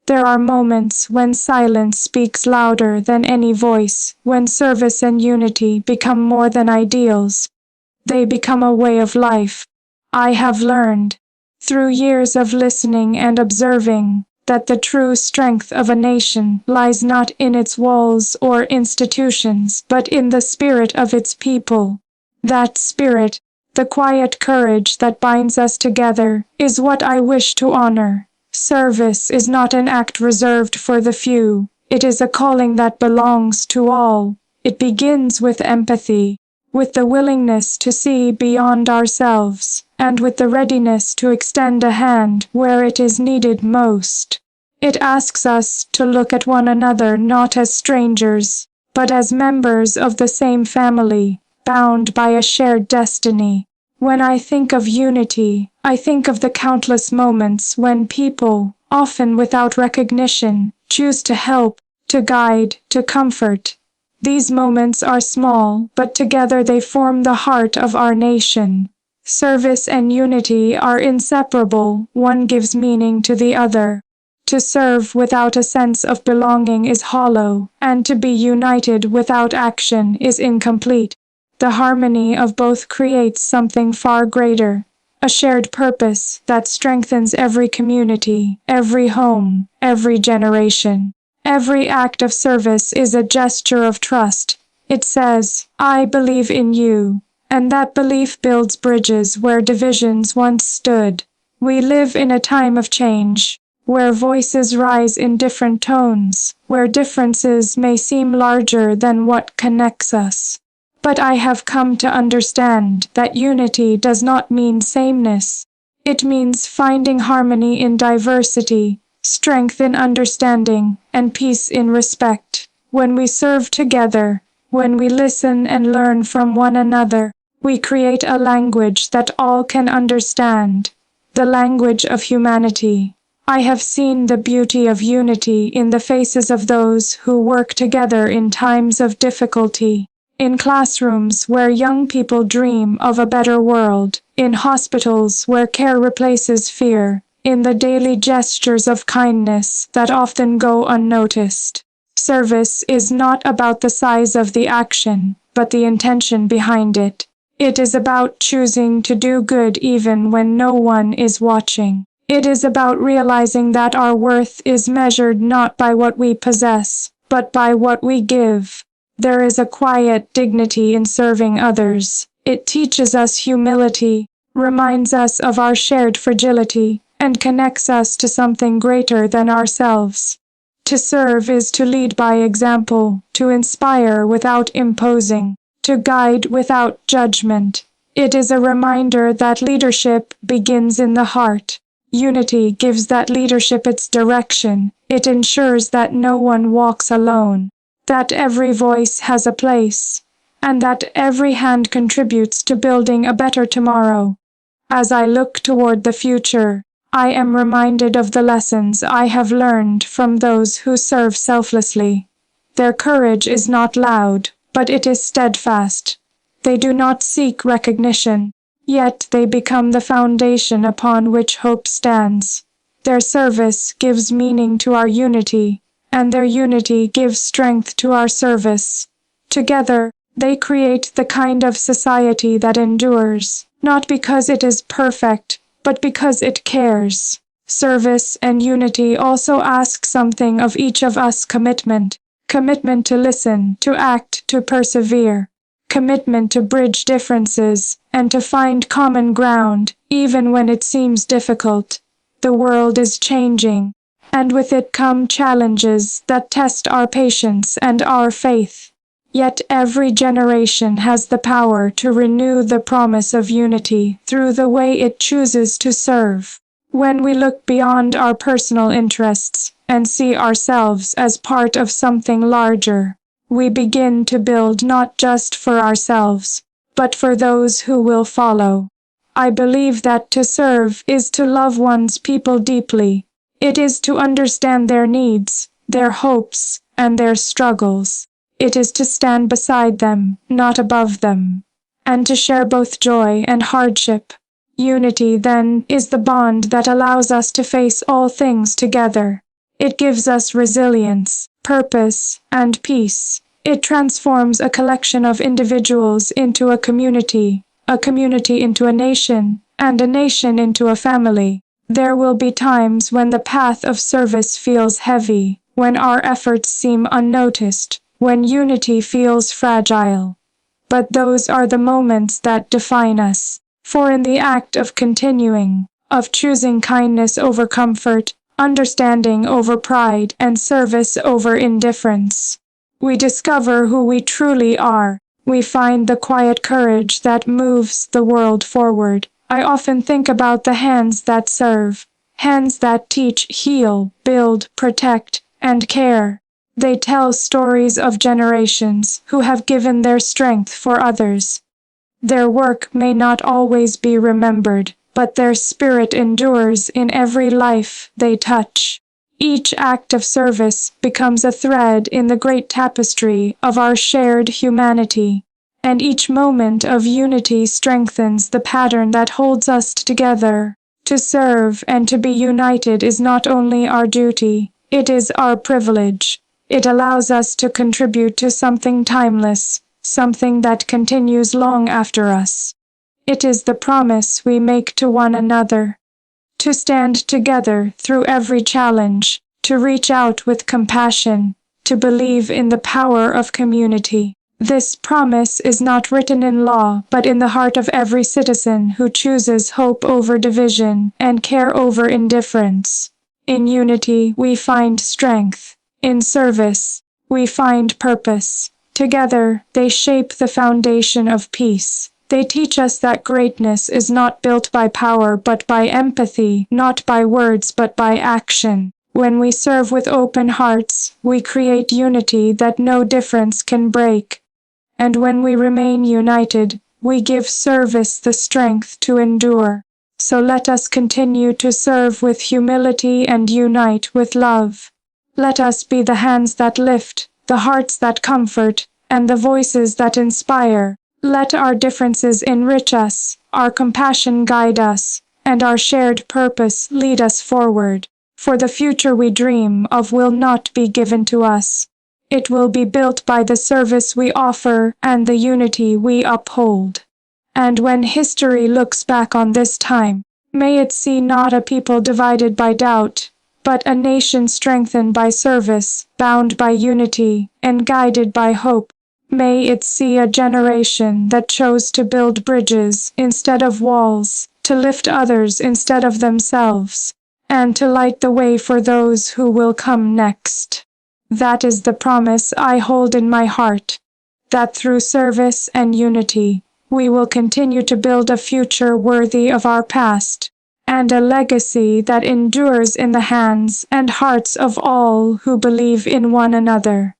There are moments when silence speaks louder than any voice, when service and unity become more than ideals. They become a way of life. I have learned, through years of listening and observing, that the true strength of a nation lies not in its walls or institutions, but in the spirit of its people. That spirit, the quiet courage that binds us together, is what I wish to honor. Service is not an act reserved for the few. It is a calling that belongs to all. It begins with empathy, with the willingness to see beyond ourselves, and with the readiness to extend a hand where it is needed most. It asks us to look at one another not as strangers, but as members of the same family, bound by a shared destiny. When I think of unity, I think of the countless moments when people, often without recognition, choose to help, to guide, to comfort. These moments are small, but together they form the heart of our nation. Service and unity are inseparable, one gives meaning to the other. To serve without a sense of belonging is hollow, and to be united without action is incomplete. The harmony of both creates something far greater, a shared purpose that strengthens every community, every home, every generation. Every act of service is a gesture of trust. It says, "I believe in you," and that belief builds bridges where divisions once stood. We live in a time of change, where voices rise in different tones, where differences may seem larger than what connects us. But I have come to understand that unity does not mean sameness. It means finding harmony in diversity, strength in understanding, and peace in respect. When we serve together, when we listen and learn from one another, we create a language that all can understand, the language of humanity. I have seen the beauty of unity in the faces of those who work together in times of difficulty. In classrooms where young people dream of a better world, in hospitals where care replaces fear, in the daily gestures of kindness that often go unnoticed. Service is not about the size of the action, but the intention behind it. It is about choosing to do good even when no one is watching. It is about realizing that our worth is measured not by what we possess, but by what we give. There is a quiet dignity in serving others. It teaches us humility, reminds us of our shared fragility, and connects us to something greater than ourselves. To serve is to lead by example, to inspire without imposing, to guide without judgment. It is a reminder that leadership begins in the heart. Unity gives that leadership its direction. It ensures that no one walks alone, that every voice has a place, and that every hand contributes to building a better tomorrow. As I look toward the future, I am reminded of the lessons I have learned from those who serve selflessly. Their courage is not loud, but it is steadfast. They do not seek recognition, yet they become the foundation upon which hope stands. Their service gives meaning to our unity, and their unity gives strength to our service. Together, they create the kind of society that endures, not because it is perfect, but because it cares. Service and unity also ask something of each of us: commitment. Commitment to listen, to act, to persevere. Commitment to bridge differences, and to find common ground, even when it seems difficult. The world is changing, and with it come challenges that test our patience and our faith. Yet every generation has the power to renew the promise of unity through the way it chooses to serve. When we look beyond our personal interests and see ourselves as part of something larger, we begin to build not just for ourselves, but for those who will follow. I believe that to serve is to love one's people deeply. It is to understand their needs, their hopes, and their struggles. It is to stand beside them, not above them, and to share both joy and hardship. Unity, then, is the bond that allows us to face all things together. It gives us resilience, purpose, and peace. It transforms a collection of individuals into a community into a nation, and a nation into a family. There will be times when the path of service feels heavy, when our efforts seem unnoticed, when unity feels fragile. But those are the moments that define us. For in the act of continuing, of choosing kindness over comfort, understanding over pride, and service over indifference, we discover who we truly are. We find the quiet courage that moves the world forward. I often think about the hands that serve, hands that teach, heal, build, protect, and care. They tell stories of generations who have given their strength for others. Their work may not always be remembered, but their spirit endures in every life they touch. Each act of service becomes a thread in the great tapestry of our shared humanity, and each moment of unity strengthens the pattern that holds us together. To serve and to be united is not only our duty, it is our privilege. It allows us to contribute to something timeless, something that continues long after us. It is the promise we make to one another. To stand together through every challenge, to reach out with compassion, to believe in the power of community. This promise is not written in law, but in the heart of every citizen who chooses hope over division and care over indifference. In unity, we find strength. In service, we find purpose. Together, they shape the foundation of peace. They teach us that greatness is not built by power but by empathy, not by words but by action. When we serve with open hearts, we create unity that no difference can break. And when we remain united, we give service the strength to endure. So let us continue to serve with humility and unite with love. Let us be the hands that lift, the hearts that comfort, and the voices that inspire. Let our differences enrich us, our compassion guide us, and our shared purpose lead us forward. For the future we dream of will not be given to us. It will be built by the service we offer and the unity we uphold. And when history looks back on this time, may it see not a people divided by doubt, but a nation strengthened by service, bound by unity, and guided by hope. May it see a generation that chose to build bridges instead of walls, to lift others instead of themselves, and to light the way for those who will come next. That is the promise I hold in my heart, that through service and unity, we will continue to build a future worthy of our past, and a legacy that endures in the hands and hearts of all who believe in one another.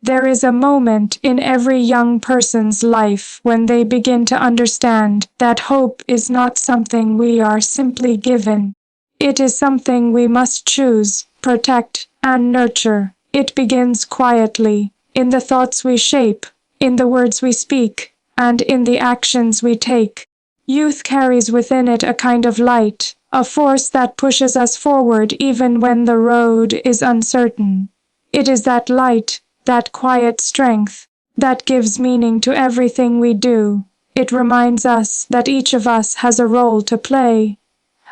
There is a moment in every young person's life when they begin to understand that hope is not something we are simply given. It is something we must choose, protect, and nurture. It begins quietly, in the thoughts we shape, in the words we speak, and in the actions we take. Youth carries within it a kind of light, a force that pushes us forward even when the road is uncertain. It is that light, that quiet strength, that gives meaning to everything we do. It reminds us that each of us has a role to play,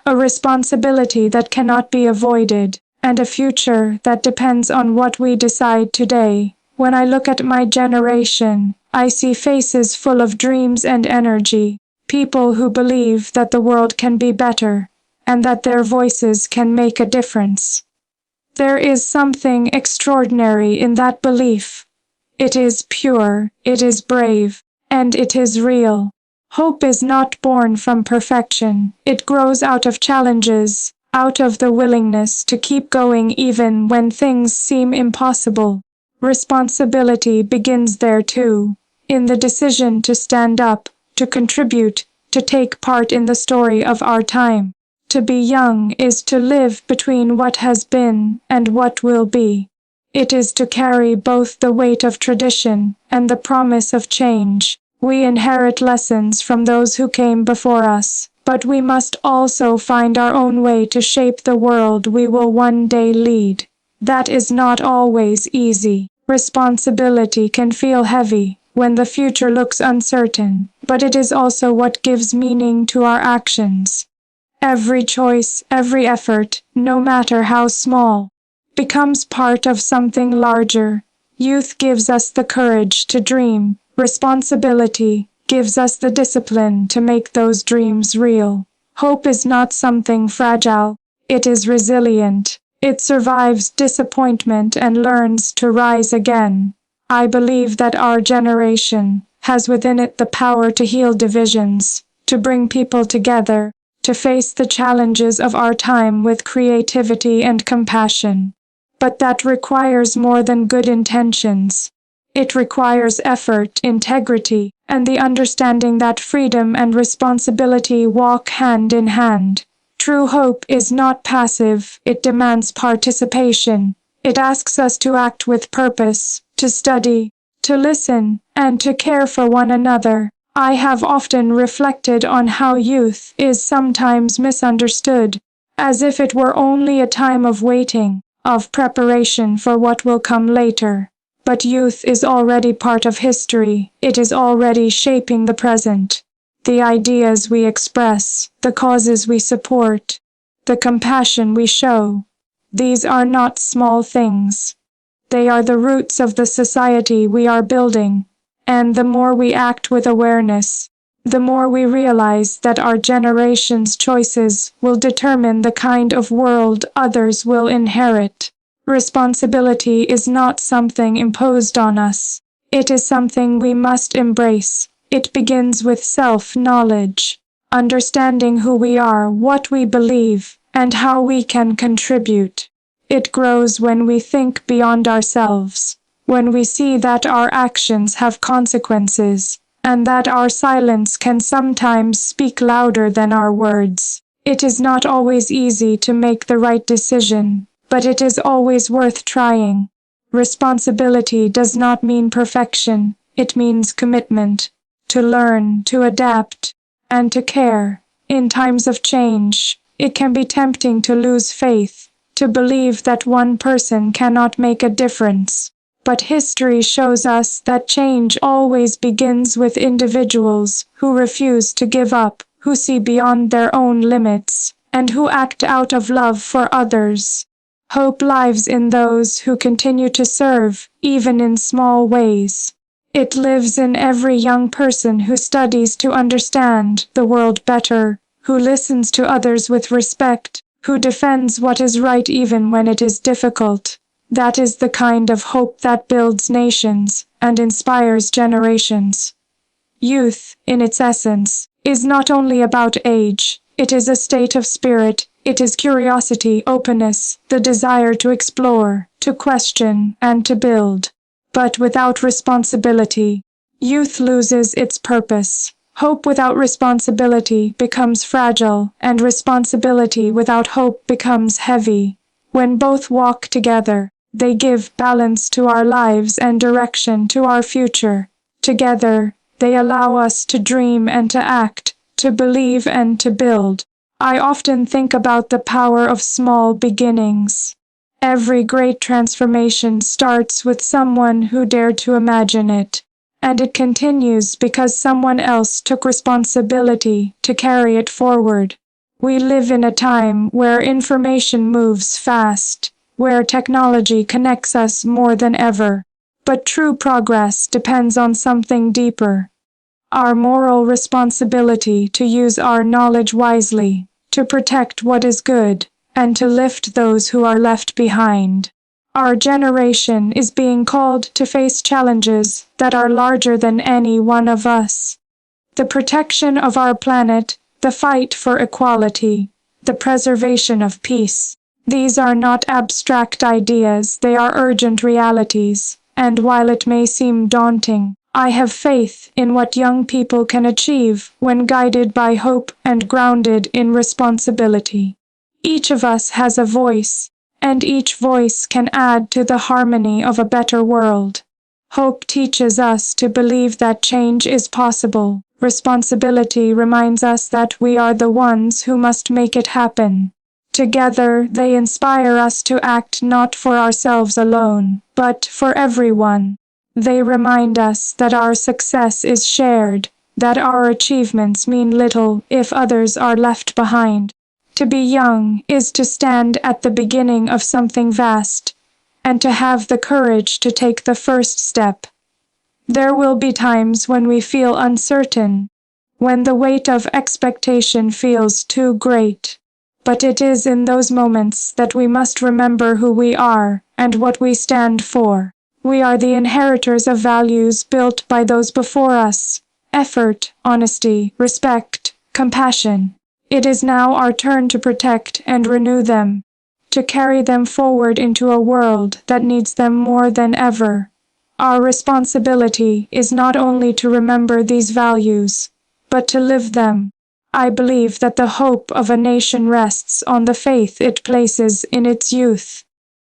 a responsibility that cannot be avoided, and a future that depends on what we decide today. When I look at my generation, I see faces full of dreams and energy, people who believe that the world can be better, and that their voices can make a difference. There is something extraordinary in that belief. It is pure, it is brave, and it is real. Hope is not born from perfection. It grows out of challenges, out of the willingness to keep going even when things seem impossible. Responsibility begins there too, in the decision to stand up, to contribute, to take part in the story of our time. To be young is to live between what has been and what will be. It is to carry both the weight of tradition and the promise of change. We inherit lessons from those who came before us, but we must also find our own way to shape the world we will one day lead. That is not always easy. Responsibility can feel heavy when the future looks uncertain, but it is also what gives meaning to our actions. Every choice, every effort, no matter how small, becomes part of something larger. Youth gives us the courage to dream. Responsibility gives us the discipline to make those dreams real. Hope is not something fragile. It is resilient. It survives disappointment and learns to rise again. I believe that our generation has within it the power to heal divisions, to bring people together, to face the challenges of our time with creativity and compassion. But that requires more than good intentions. It requires effort, integrity, and the understanding that freedom and responsibility walk hand in hand. True hope is not passive, it demands participation. It asks us to act with purpose, to study, to listen, and to care for one another. I have often reflected on how youth is sometimes misunderstood, as if it were only a time of waiting, of preparation for what will come later. But youth is already part of history, it is already shaping the present. The ideas we express, the causes we support, the compassion we show, these are not small things. They are the roots of the society we are building, and the more we act with awareness, the more we realize that our generation's choices will determine the kind of world others will inherit. Responsibility is not something imposed on us. It is something we must embrace. It begins with self-knowledge, understanding who we are, what we believe, and how we can contribute. It grows when we think beyond ourselves, when we see that our actions have consequences, and that our silence can sometimes speak louder than our words. It is not always easy to make the right decision, but it is always worth trying. Responsibility does not mean perfection, it means commitment. To learn, to adapt, and to care. In times of change, it can be tempting to lose faith, to believe that one person cannot make a difference. But history shows us that change always begins with individuals who refuse to give up, who see beyond their own limits, and who act out of love for others. Hope lives in those who continue to serve, even in small ways. It lives in every young person who studies to understand the world better, who listens to others with respect, who defends what is right even when it is difficult. That is the kind of hope that builds nations and inspires generations. Youth, in its essence, is not only about age, it is a state of spirit, it is curiosity, openness, the desire to explore, to question, and to build. But without responsibility, youth loses its purpose. Hope without responsibility becomes fragile, and responsibility without hope becomes heavy. When both walk together, they give balance to our lives and direction to our future. Together, they allow us to dream and to act, to believe and to build. I often think about the power of small beginnings. Every great transformation starts with someone who dared to imagine it, and it continues because someone else took responsibility to carry it forward. We live in a time where information moves fast, where technology connects us more than ever, but true progress depends on something deeper. Our moral responsibility to use our knowledge wisely, to protect what is good, and to lift those who are left behind. Our generation is being called to face challenges that are larger than any one of us. The protection of our planet, the fight for equality, the preservation of peace. These are not abstract ideas, they are urgent realities, and while it may seem daunting, I have faith in what young people can achieve when guided by hope and grounded in responsibility. Each of us has a voice, and each voice can add to the harmony of a better world. Hope teaches us to believe that change is possible. Responsibility reminds us that we are the ones who must make it happen. Together, they inspire us to act not for ourselves alone, but for everyone. They remind us that our success is shared, that our achievements mean little if others are left behind. To be young is to stand at the beginning of something vast, and to have the courage to take the first step. There will be times when we feel uncertain, when the weight of expectation feels too great. But it is in those moments that we must remember who we are and what we stand for. We are the inheritors of values built by those before us: effort, honesty, respect, compassion. It is now our turn to protect and renew them, to carry them forward into a world that needs them more than ever. Our responsibility is not only to remember these values, but to live them. I believe that the hope of a nation rests on the faith it places in its youth.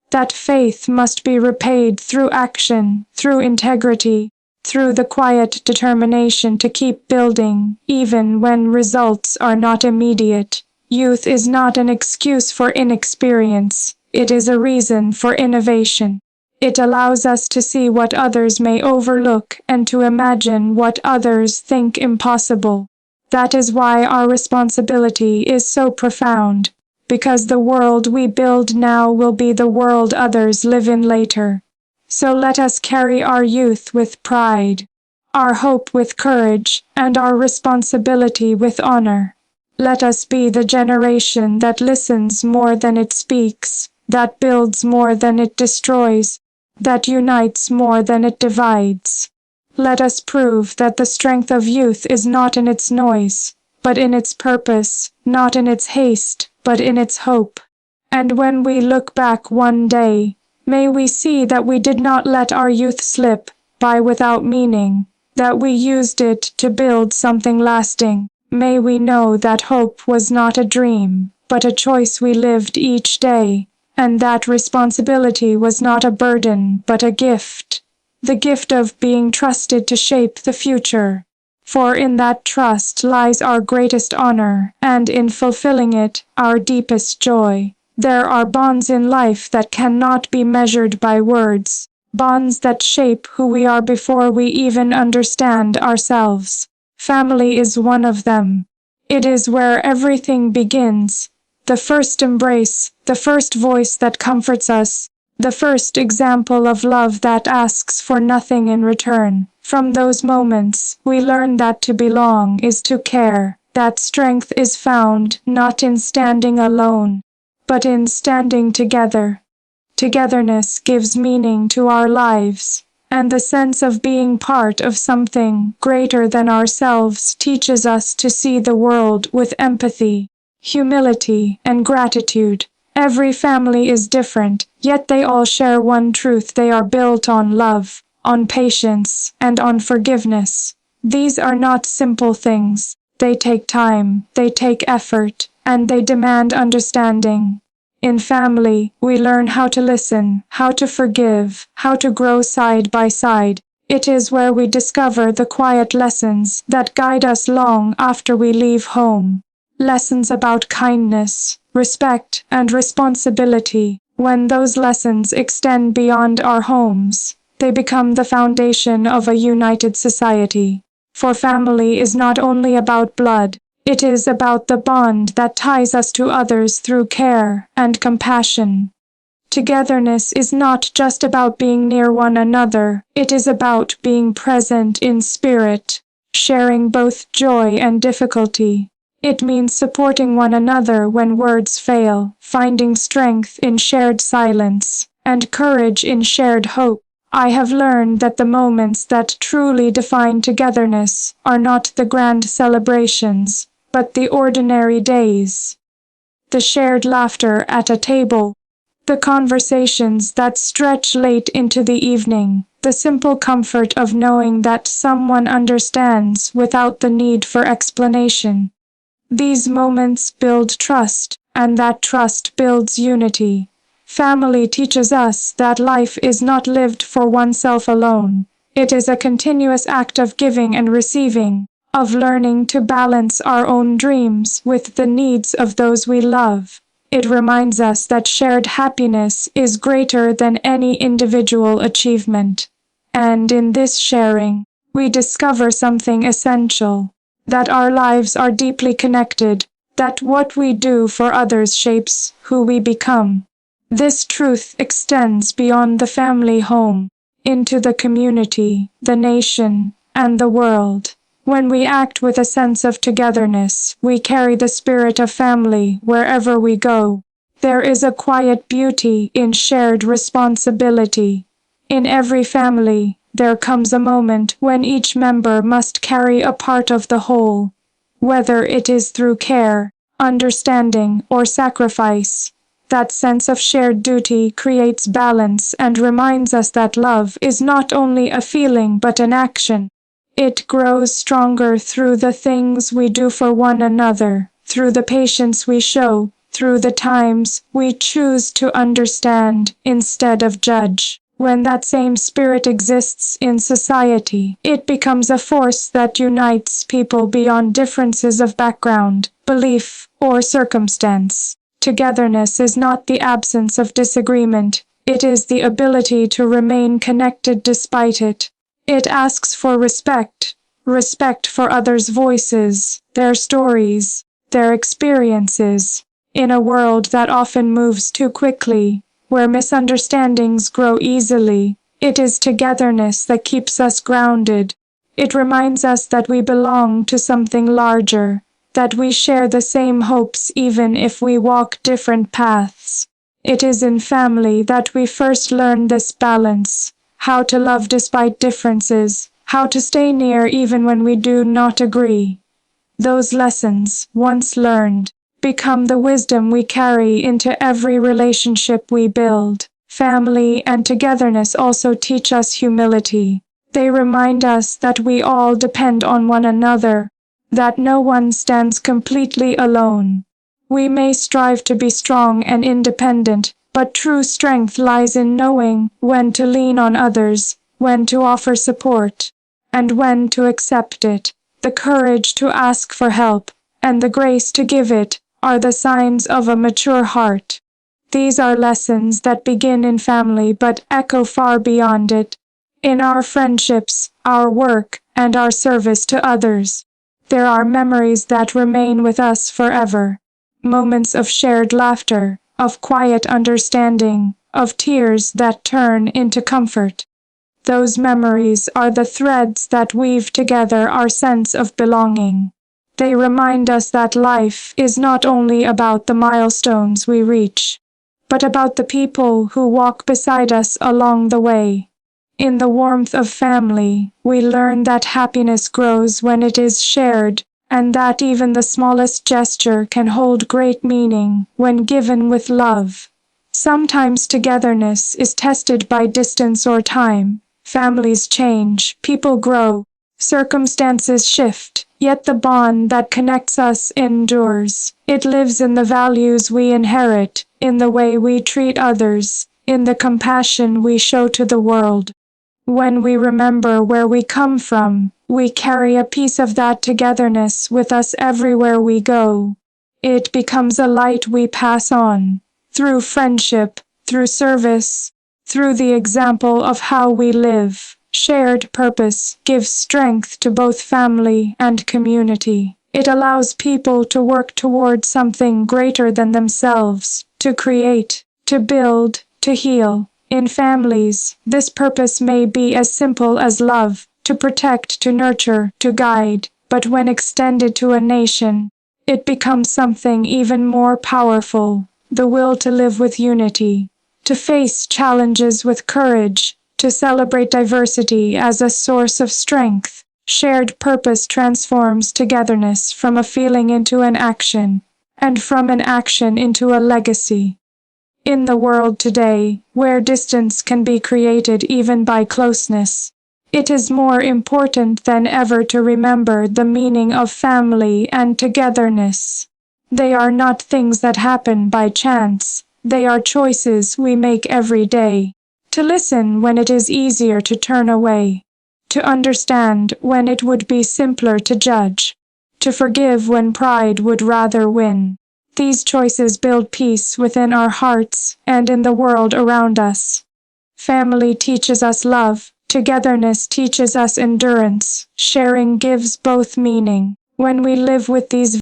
That faith must be repaid through action, through integrity, through the quiet determination to keep building, even when results are not immediate. Youth is not an excuse for inexperience, it is a reason for innovation. It allows us to see what others may overlook and to imagine what others think impossible. That is why our responsibility is so profound, because the world we build now will be the world others live in later. So let us carry our youth with pride, our hope with courage, and our responsibility with honor. Let us be the generation that listens more than it speaks, that builds more than it destroys, that unites more than it divides. Let us prove that the strength of youth is not in its noise, but in its purpose, not in its haste, but in its hope. And when we look back one day, may we see that we did not let our youth slip by without meaning, that we used it to build something lasting. May we know that hope was not a dream, but a choice we lived each day, and that responsibility was not a burden, but a gift. The gift of being trusted to shape the future. For in that trust lies our greatest honor, and in fulfilling it, our deepest joy. There are bonds in life that cannot be measured by words, bonds that shape who we are before we even understand ourselves. Family is one of them. It is where everything begins. The first embrace, the first voice that comforts us, the first example of love that asks for nothing in return. From those moments, we learn that to belong is to care, that strength is found not in standing alone, but in standing together. Togetherness gives meaning to our lives, and the sense of being part of something greater than ourselves teaches us to see the world with empathy, humility, and gratitude. Every family is different, yet they all share one truth: they are built on love, on patience, and on forgiveness. These are not simple things. They take time, they take effort, and they demand understanding. In family, we learn how to listen, how to forgive, how to grow side by side. It is where we discover the quiet lessons that guide us long after we leave home. Lessons about kindness, respect, and responsibility. When those lessons extend beyond our homes, they become the foundation of a united society. For family is not only about blood, it is about the bond that ties us to others through care and compassion. Togetherness is not just about being near one another, it is about being present in spirit, sharing both joy and difficulty. It means supporting one another when words fail, finding strength in shared silence, and courage in shared hope. I have learned that the moments that truly define togetherness are not the grand celebrations, but the ordinary days. The shared laughter at a table, the conversations that stretch late into the evening, the simple comfort of knowing that someone understands without the need for explanation. These moments build trust, and that trust builds unity. Family teaches us that life is not lived for oneself alone. It is a continuous act of giving and receiving, of learning to balance our own dreams with the needs of those we love. It reminds us that shared happiness is greater than any individual achievement. And in this sharing, we discover something essential, that our lives are deeply connected, that what we do for others shapes who we become. This truth extends beyond the family home, into the community, the nation, and the world. When we act with a sense of togetherness, we carry the spirit of family wherever we go. There is a quiet beauty in shared responsibility. In every family, there comes a moment when each member must carry a part of the whole, whether it is through care, understanding, or sacrifice. That sense of shared duty creates balance and reminds us that love is not only a feeling but an action. It grows stronger through the things we do for one another, through the patience we show, through the times we choose to understand instead of judge. When that same spirit exists in society, it becomes a force that unites people beyond differences of background, belief, or circumstance. Togetherness is not the absence of disagreement, it is the ability to remain connected despite it. It asks for respect, respect for others' voices, their stories, their experiences. In a world that often moves too quickly, where misunderstandings grow easily, it is togetherness that keeps us grounded. It reminds us that we belong to something larger, that we share the same hopes even if we walk different paths. It is in family that we first learn this balance. How to love despite differences, how to stay near even when we do not agree. Those lessons, once learned, become the wisdom we carry into every relationship we build. Family and togetherness also teach us humility. They remind us that we all depend on one another, that no one stands completely alone. We may strive to be strong and independent, but true strength lies in knowing when to lean on others, when to offer support, and when to accept it. The courage to ask for help, and the grace to give it, are the signs of a mature heart. These are lessons that begin in family but echo far beyond it. In our friendships, our work, and our service to others. There are memories that remain with us forever. Moments of shared laughter, of quiet understanding, of tears that turn into comfort. Those memories are the threads that weave together our sense of belonging. They remind us that life is not only about the milestones we reach, but about the people who walk beside us along the way. In the warmth of family, we learn that happiness grows when it is shared, and that even the smallest gesture can hold great meaning when given with love. Sometimes togetherness is tested by distance or time. Families change, people grow, circumstances shift, yet the bond that connects us endures. It lives in the values we inherit, in the way we treat others, in the compassion we show to the world. When we remember where we come from, we carry a piece of that togetherness with us everywhere we go. It becomes a light we pass on, through friendship, through service, through the example of how we live. Shared purpose gives strength to both family and community. It allows people to work toward something greater than themselves, to create, to build, to heal. In families, this purpose may be as simple as love, to protect, to nurture, to guide, but when extended to a nation, it becomes something even more powerful, the will to live with unity, to face challenges with courage, to celebrate diversity as a source of strength. Shared purpose transforms togetherness from a feeling into an action, and from an action into a legacy. In the world today, where distance can be created even by closeness, it is more important than ever to remember the meaning of family and togetherness. They are not things that happen by chance, they are choices we make every day. To listen when it is easier to turn away. To understand when it would be simpler to judge. To forgive when pride would rather win. These choices build peace within our hearts and in the world around us. Family teaches us love. Togetherness teaches us endurance. Sharing gives both meaning. When we live with these